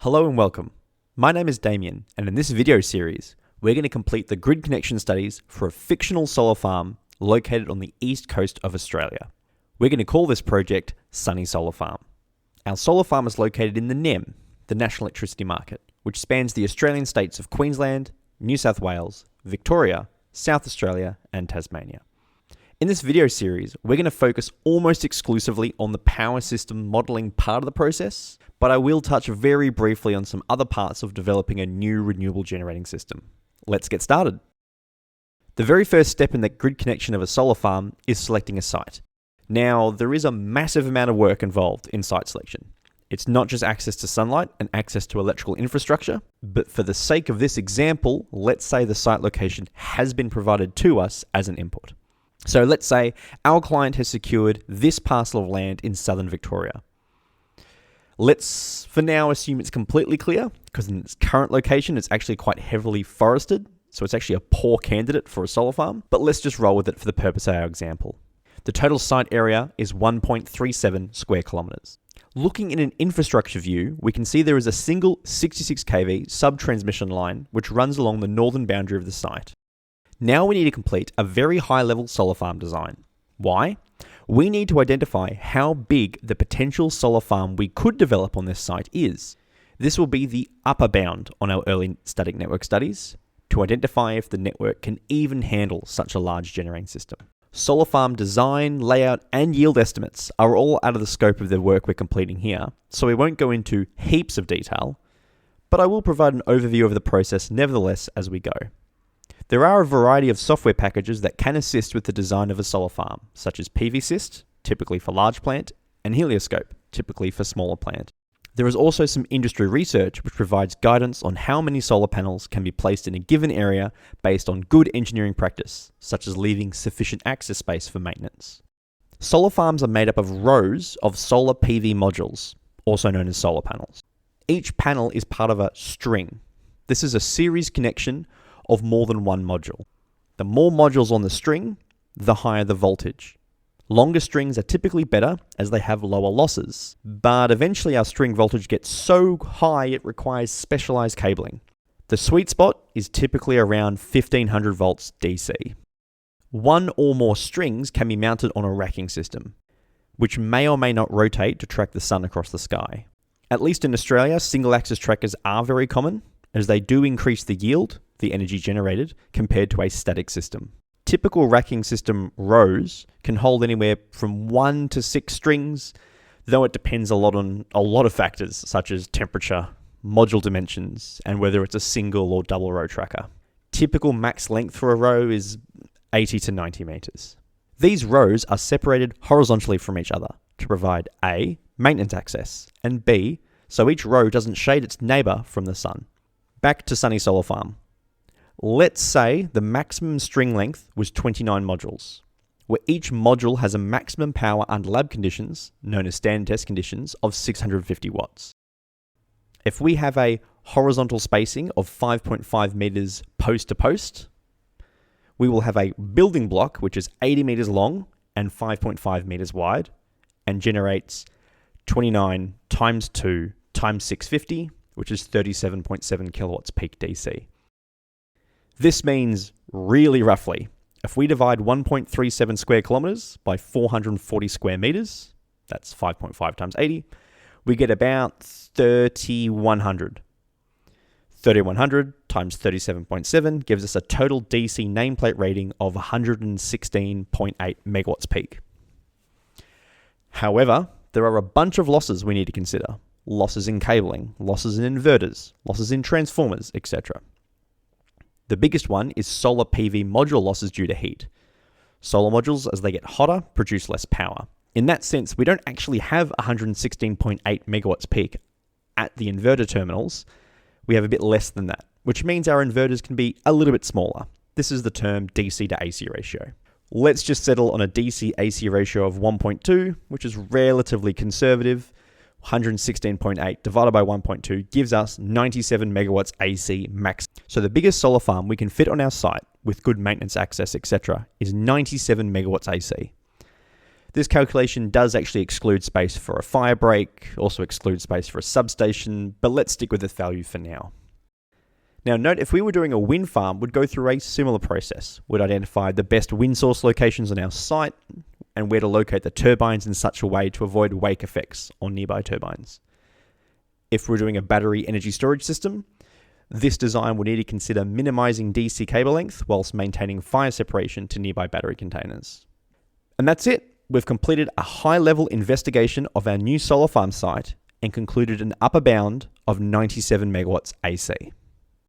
Hello and welcome. My name is Damien, and in this video series, we're going to complete the grid connection studies for a fictional solar farm located on the east coast of Australia. We're going to call this project Sunny Solar Farm. Our solar farm is located in the NEM, the National Electricity Market, which spans the Australian states of Queensland, New South Wales, Victoria, South Australia, and Tasmania. In this video series, we're going to focus almost exclusively on the power system modelling part of the process, but I will touch very briefly on some other parts of developing a new renewable generating system. Let's get started. The very first step in the grid connection of a solar farm is selecting a site. Now, there is a massive amount of work involved in site selection. It's not just access to sunlight and access to electrical infrastructure, but for the sake of this example, let's say the site location has been provided to us as an input. So let's say our client has secured this parcel of land in southern Victoria. Let's, for now, assume it's completely clear, because in its current location, it's actually quite heavily forested, so it's actually a poor candidate for a solar farm, but let's just roll with it for the purpose of our example. The total site area is 1.37 square kilometres. Looking in an infrastructure view, we can see there is a single 66 kV sub-transmission line which runs along the northern boundary of the site. Now we need to complete a very high-level solar farm design. Why? We need to identify how big the potential solar farm we could develop on this site is. This will be the upper bound on our early static network studies to identify if the network can even handle such a large generating system. Solar farm design, layout, and yield estimates are all out of the scope of the work we're completing here, so we won't go into heaps of detail, but I will provide an overview of the process nevertheless as we go. There are a variety of software packages that can assist with the design of a solar farm, such as PVSYST, typically for large plant, and Helioscope, typically for smaller plant. There is also some industry research which provides guidance on how many solar panels can be placed in a given area based on good engineering practice, such as leaving sufficient access space for maintenance. Solar farms are made up of rows of solar PV modules, also known as solar panels. Each panel is part of a string. This is a series connection of more than one module. The more modules on the string, the higher the voltage. Longer strings are typically better as they have lower losses, but eventually our string voltage gets so high it requires specialized cabling. The sweet spot is typically around 1500 volts DC. One or more strings can be mounted on a racking system, which may or may not rotate to track the sun across the sky. At least in Australia, single axis trackers are very common, as they do increase the yield, the energy generated, compared to a static system. Typical racking system rows can hold anywhere from 1 to 6 strings, though it depends a lot on a lot of factors such as temperature, module dimensions, and whether it's a single or double row tracker. Typical max length for a row is 80 to 90 meters. These rows are separated horizontally from each other to provide A, maintenance access, and B, so each row doesn't shade its neighbor from the sun. Back to Sunny Solar Farm. Let's say the maximum string length was 29 modules, where each module has a maximum power under lab conditions, known as standard test conditions, of 650 watts. If we have a horizontal spacing of 5.5 meters post to post, we will have a building block which is 80 meters long and 5.5 meters wide and generates 29 times 2 times 650, which is 37.7 kilowatts peak DC. This means, really roughly, if we divide 1.37 square kilometers by 440 square meters, that's 5.5 times 80, we get about 3,100. 3,100 times 37.7 gives us a total DC nameplate rating of 116.8 megawatts peak. However, there are a bunch of losses we need to consider. Losses in cabling, losses in inverters, losses in transformers, etc. The biggest one is solar PV module losses due to heat. Solar modules, as they get hotter, produce less power. In that sense, we don't actually have 116.8 megawatts peak at the inverter terminals. We have a bit less than that, which means our inverters can be a little bit smaller. This is the term DC to AC ratio. Let's just settle on a DC-AC ratio of 1.2, which is relatively conservative. 116.8 divided by 1.2 gives us 97 megawatts AC max. So the biggest solar farm we can fit on our site with good maintenance access, etc., is 97 megawatts AC. This calculation does actually exclude space for a fire break, also excludes space for a substation, but let's stick with this value for now. Now note, if we were doing a wind farm, we'd go through a similar process. We'd identify the best wind source locations on our site and where to locate the turbines in such a way to avoid wake effects on nearby turbines. If we're doing a battery energy storage system, this design would need to consider minimizing DC cable length whilst maintaining fire separation to nearby battery containers. And that's it. We've completed a high-level investigation of our new solar farm site and concluded an upper bound of 97 megawatts AC.